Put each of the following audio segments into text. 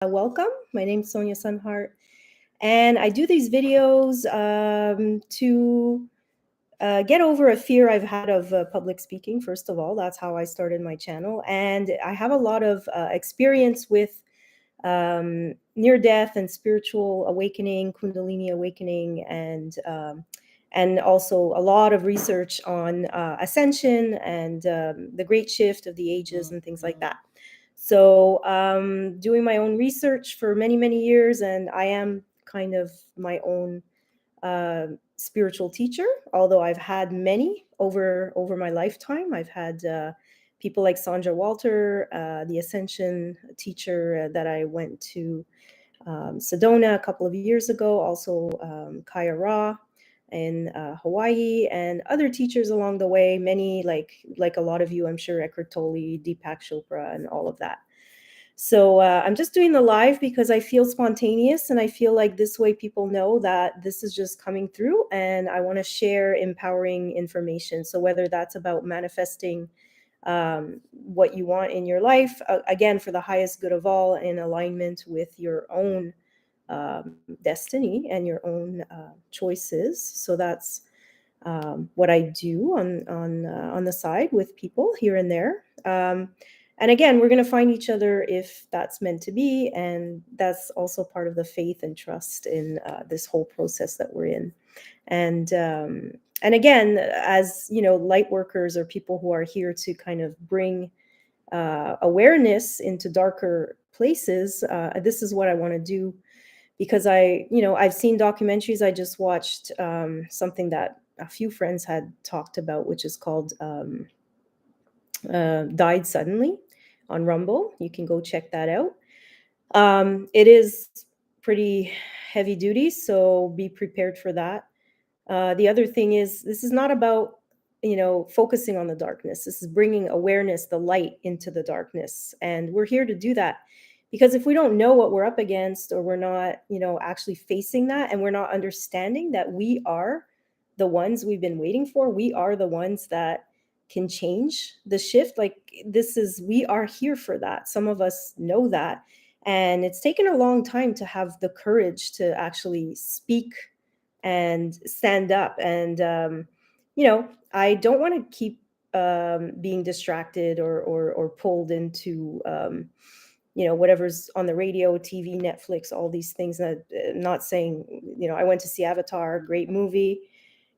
Welcome. My name is Sonia Sunhart, and I do these videos to get over a fear I've had of public speaking. First of all, that's how I started my channel, and I have a lot of experience with near death and spiritual awakening, Kundalini awakening, and also a lot of research on ascension and the great shift of the ages and things like that. So, doing my own research for many, many years, and I am kind of my own spiritual teacher. Although I've had many over my lifetime, I've had people like Sandra Walter, the Ascension teacher that I went to Sedona a couple of years ago, also Kaya Ra in Hawaii, and other teachers along the way. Many like a lot of you, I'm sure, Eckhart Tolle, Deepak Chopra, and all of that. So I'm just doing the live because I feel spontaneous, and I feel like this way people know that this is just coming through, and I want to share empowering information. So whether that's about manifesting what you want in your life, again, for the highest good of all, in alignment with your own destiny and your own choices. So that's what I do on the side with people here and there. And again, we're going to find each other if that's meant to be, and that's also part of the faith and trust in this whole process that we're in. And again, as you know, light workers or people who are here to kind of bring awareness into darker places. This is what I want to do because I've seen documentaries. I just watched something that a few friends had talked about, which is called Died Suddenly on Rumble. You can go check that out. It is pretty heavy duty, so be prepared for that. The other thing is, this is not about focusing on the darkness. This is bringing awareness, the light, into the darkness, and we're here to do that. Because if we don't know what we're up against, or we're not actually facing that, and we're not understanding that we are the ones we've been waiting for, we are the ones that can change the shift. Like, we are here for that. Some of us know that, and it's taken a long time to have the courage to actually speak and stand up. And I don't want to keep being distracted or pulled into whatever's on the radio, TV, Netflix, all these things. That not saying, I went to see Avatar, great movie.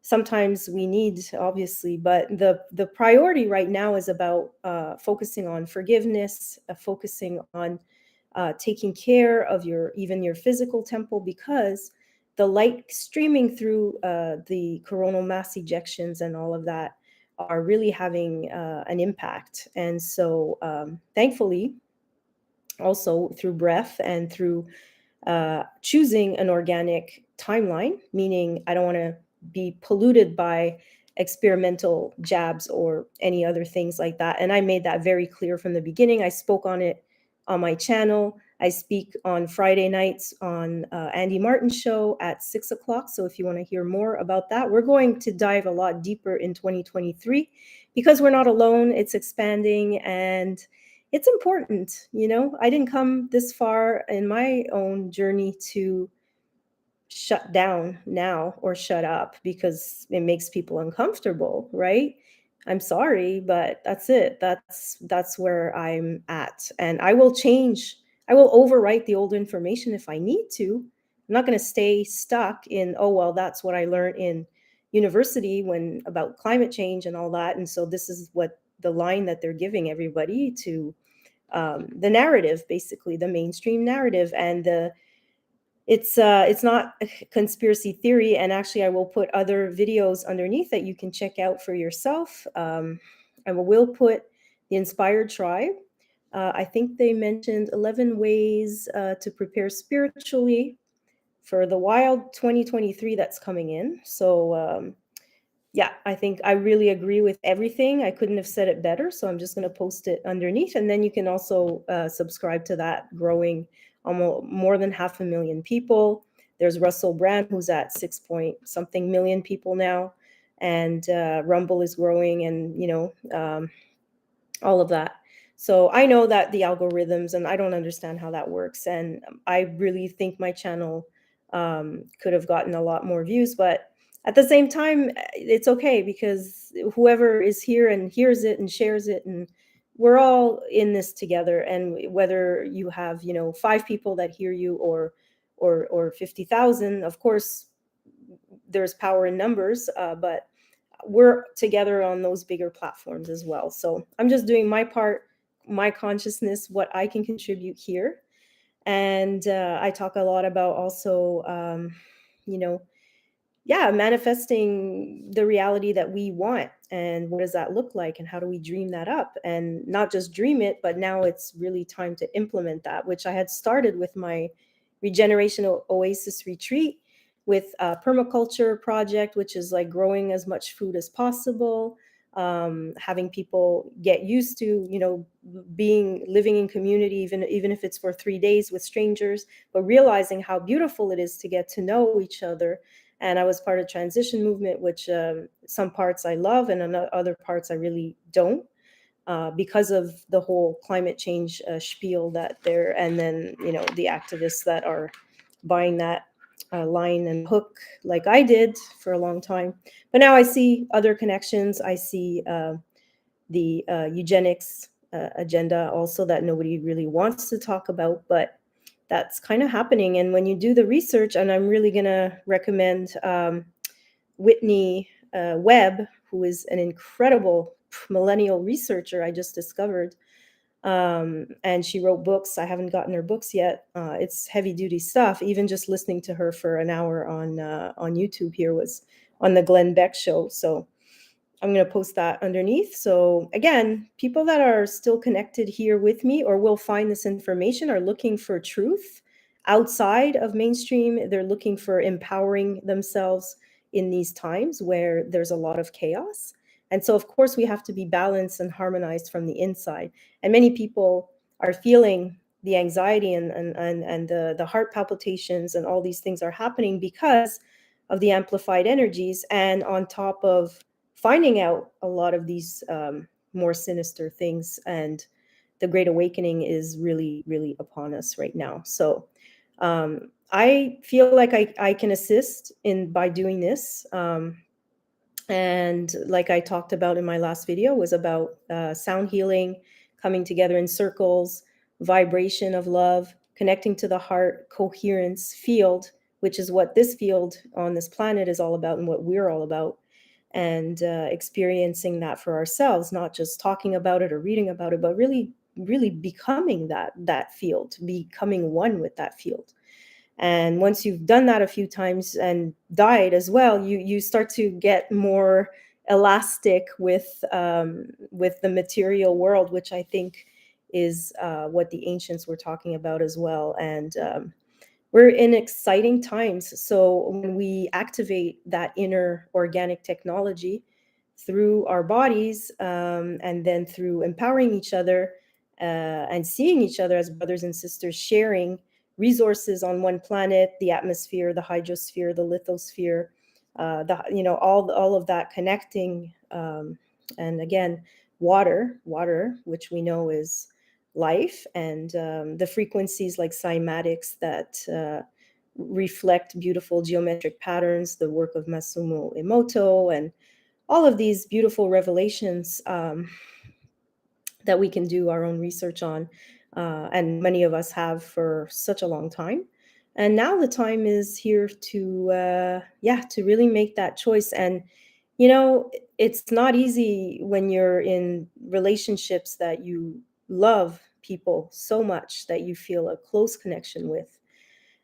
Sometimes we need, obviously, but the priority right now is about focusing on forgiveness, focusing on taking care of even your physical temple, because the light streaming through the coronal mass ejections and all of that are really having an impact. And so thankfully, also through breath and through choosing an organic timeline, meaning I don't want to be polluted by experimental jabs or any other things like that. And I made that very clear from the beginning. I spoke on it on my channel. I speak on Friday nights on Andy Martin's show at 6 o'clock. So if you want to hear more about that, we're going to dive a lot deeper in 2023 because we're not alone. It's expanding, and it's important. I didn't come this far in my own journey to shut down now or shut up because it makes people uncomfortable, right? I'm sorry, but that's it. That's where I'm at. And I will change. I will overwrite the old information if I need to. I'm not going to stay stuck in, oh well, that's what I learned in university when about climate change and all that. And so this is what the line that they're giving everybody to, the narrative, basically the mainstream narrative. And it's not a conspiracy theory. And actually, I will put other videos underneath that you can check out for yourself. I will put the Inspired Tribe. I think they mentioned 11 ways to prepare spiritually for the wild 2023 that's coming in. So yeah, I think I really agree with everything. I couldn't have said it better. So I'm just going to post it underneath. And then you can also subscribe to that, growing almost more than 500,000 people. There's Russell Brand, who's at 6 point something million people now. And Rumble is growing, and, all of that. So I know that the algorithms, and I don't understand how that works. And I really think my channel could have gotten a lot more views, but at the same time, it's okay because whoever is here and hears it and shares it, and we're all in this together. And whether you have, 5 people that hear you, or 50,000, of course, there's power in numbers, but we're together on those bigger platforms as well. So I'm just doing my part, my consciousness, what I can contribute here. And I talk a lot about also, you know, yeah, manifesting the reality that we want. And what does that look like? And how do we dream that up? And not just dream it, but now it's really time to implement that, which I had started with my Regeneration Oasis retreat, with a permaculture project, which is like growing as much food as possible, having people get used to, being living in community, even if it's for 3 days with strangers, but realizing how beautiful it is to get to know each other. And I was part of transition movement, which some parts I love and other parts I really don't, because of the whole climate change spiel that there, and then the activists that are buying that line and hook, like I did for a long time. But now I see other connections. I see the eugenics agenda also, that nobody really wants to talk about, but that's kind of happening. And when you do the research, and I'm really going to recommend Whitney Webb, who is an incredible millennial researcher I just discovered. And she wrote books. I haven't gotten her books yet. It's heavy duty stuff. Even just listening to her for an hour on YouTube here was on the Glenn Beck show. So I'm going to post that underneath. So again, people that are still connected here with me or will find this information are looking for truth outside of mainstream. They're looking for empowering themselves in these times where there's a lot of chaos. And so, of course, we have to be balanced and harmonized from the inside. And many people are feeling the anxiety and the heart palpitations, and all these things are happening because of the amplified energies. And on top of finding out a lot of these more sinister things, and the Great Awakening is really, really upon us right now. So I feel like I can assist in by doing this. And like I talked about in my last video, was about sound healing, coming together in circles, vibration of love, connecting to the heart, coherence, field, which is what this field on this planet is all about and what we're all about. And experiencing that for ourselves, not just talking about it or reading about it, but really, really becoming that field, becoming one with that field. And once you've done that a few times and died as well, you start to get more elastic with the material world, which I think is what the ancients were talking about as well. And we're in exciting times. So when we activate that inner organic technology through our bodies, and then through empowering each other, and seeing each other as brothers and sisters, sharing resources on one planet, the atmosphere, the hydrosphere, the lithosphere, all of that connecting. And again, water, which we know is life, and the frequencies like cymatics that reflect beautiful geometric patterns, the work of Masamu Emoto, and all of these beautiful revelations that we can do our own research on, and many of us have for such a long time. And now the time is here to really make that choice. And it's not easy when you're in relationships that you love people so much that you feel a close connection with,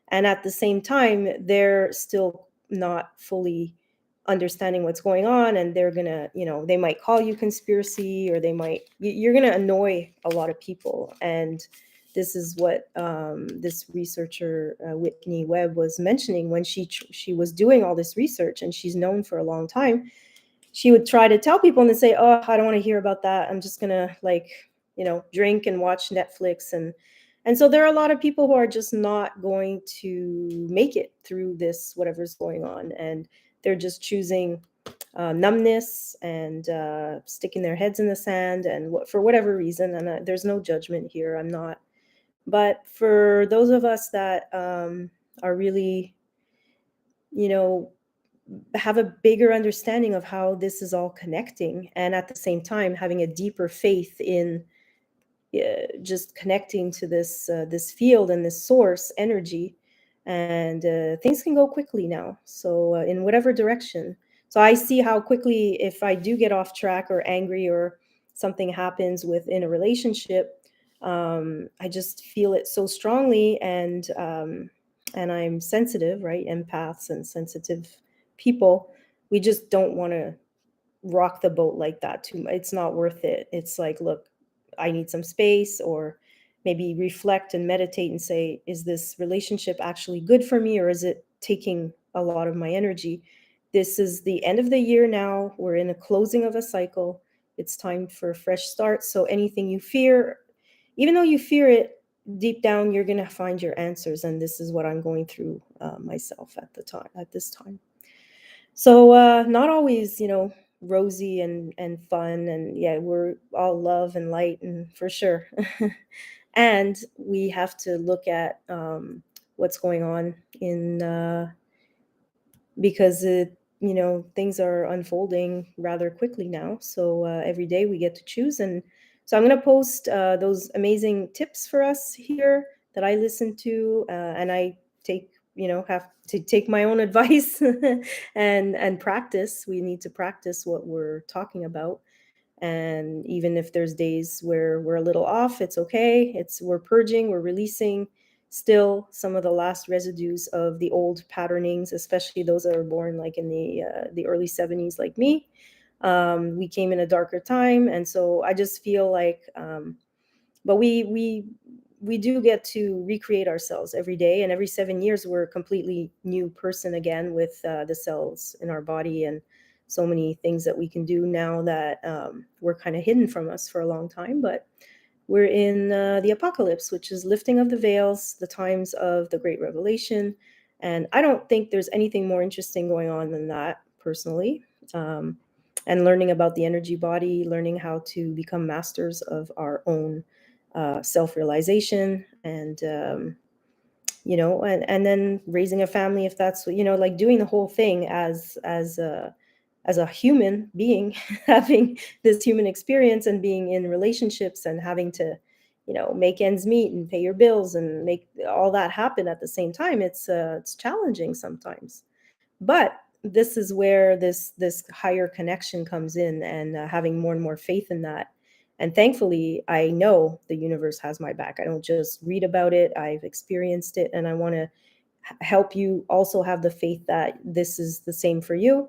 and at the same time they're still not fully understanding what's going on, and they're gonna, they might call you conspiracy, or you're gonna annoy a lot of people. And this is what this researcher Whitney Webb was mentioning when she was doing all this research, and she's known for a long time. She would try to tell people and they say, oh, I don't want to hear about that, I'm just gonna drink and watch Netflix. And so there are a lot of people who are just not going to make it through this, whatever's going on, and they're just choosing numbness and sticking their heads in the sand, and for whatever reason. And there's no judgment here. I'm not. But for those of us that are really, you know, have a bigger understanding of how this is all connecting, and at the same time having a deeper faith in just connecting to this field and this source energy, and things can go quickly now. So in whatever direction. So I see how quickly, if I do get off track or angry or something happens within a relationship, I just feel it so strongly, and I'm sensitive, right? Empaths and sensitive people, we just don't want to rock the boat like that too much. It's not worth it. It's like, look, I need some space, or maybe reflect and meditate and say, is this relationship actually good for me, or is it taking a lot of my energy? This is the end of the year now. We're in a closing of a cycle. It's time for a fresh start. So anything you fear, even though you fear it, deep down you're going to find your answers. And this is what I'm going through myself at this time. So not always, rosy and fun, and yeah, we're all love and light, and for sure. And we have to look at what's going on in because things are unfolding rather quickly now. So every day we get to choose, and so I'm going to post those amazing tips for us here that I listen to, and I take have to take my own advice and practice. We need to practice what we're talking about, and even if there's days where we're a little off, it's okay. We're purging, we're releasing still some of the last residues of the old patternings, especially those that are born like in the early 70s, like me. We came in a darker time, and so I just feel like but we do get to recreate ourselves every day, and every 7 years we're a completely new person again, with the cells in our body and so many things that we can do now that were kind of hidden from us for a long time. But we're in the apocalypse, which is lifting of the veils, the times of the great revelation. And I don't think there's anything more interesting going on than that, personally. um, and learning about the energy body, learning how to become masters of our own self-realization, and and then raising a family, if that's like doing the whole thing as a human being, having this human experience and being in relationships and having to make ends meet and pay your bills and make all that happen at the same time. It's challenging sometimes, but this is where this higher connection comes in, and having more and more faith in that. And thankfully, I know the universe has my back. I don't just read about it, I've experienced it, and I want to help you also have the faith that this is the same for you.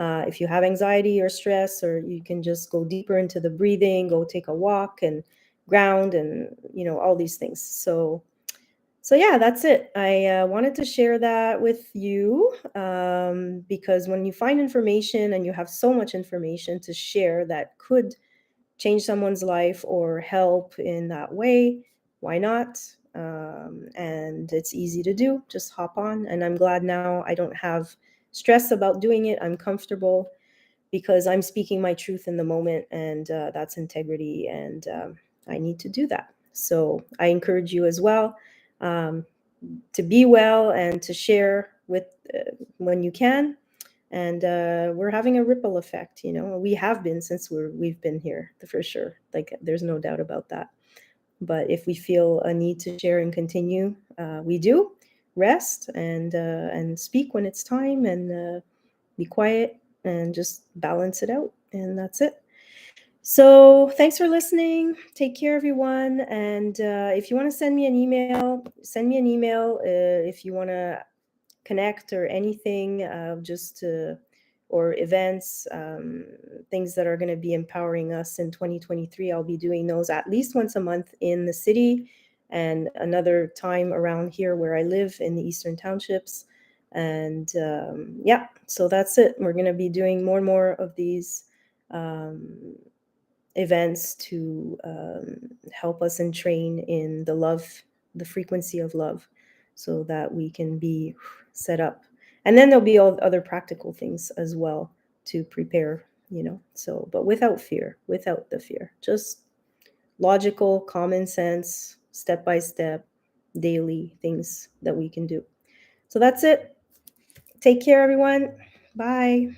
If you have anxiety or stress, or you can just go deeper into the breathing, go take a walk and ground, and all these things. So yeah, that's it. I wanted to share that with you, because when you find information and you have so much information to share that could change someone's life or help in that way, why not? And it's easy to do. Just hop on. And I'm glad now I don't have stress about doing it. I'm comfortable because I'm speaking my truth in the moment, and that's integrity. And I need to do that. So I encourage you as well, um, to be well and to share with when you can. And we're having a ripple effect. We have been since we've been here, for sure. Like, there's no doubt about that. But if we feel a need to share and continue, we do. Rest and speak when it's time, and be quiet and just balance it out, and that's it. So thanks for listening. Take care, everyone. And if you want to send me an email, send me an email. If you want to connect or anything, or events, things that are going to be empowering us in 2023. I'll be doing those at least once a month in the city, and another time around here where I live in the Eastern Townships. And yeah, so that's it. We're going to be doing more and more of these events to help us and train in the love, the frequency of love, so that we can be set up. And then there'll be all other practical things as well, to prepare, so, but without fear, without the fear, just logical, common sense, step by step, daily things that we can do. So that's it. Take care, everyone. Bye.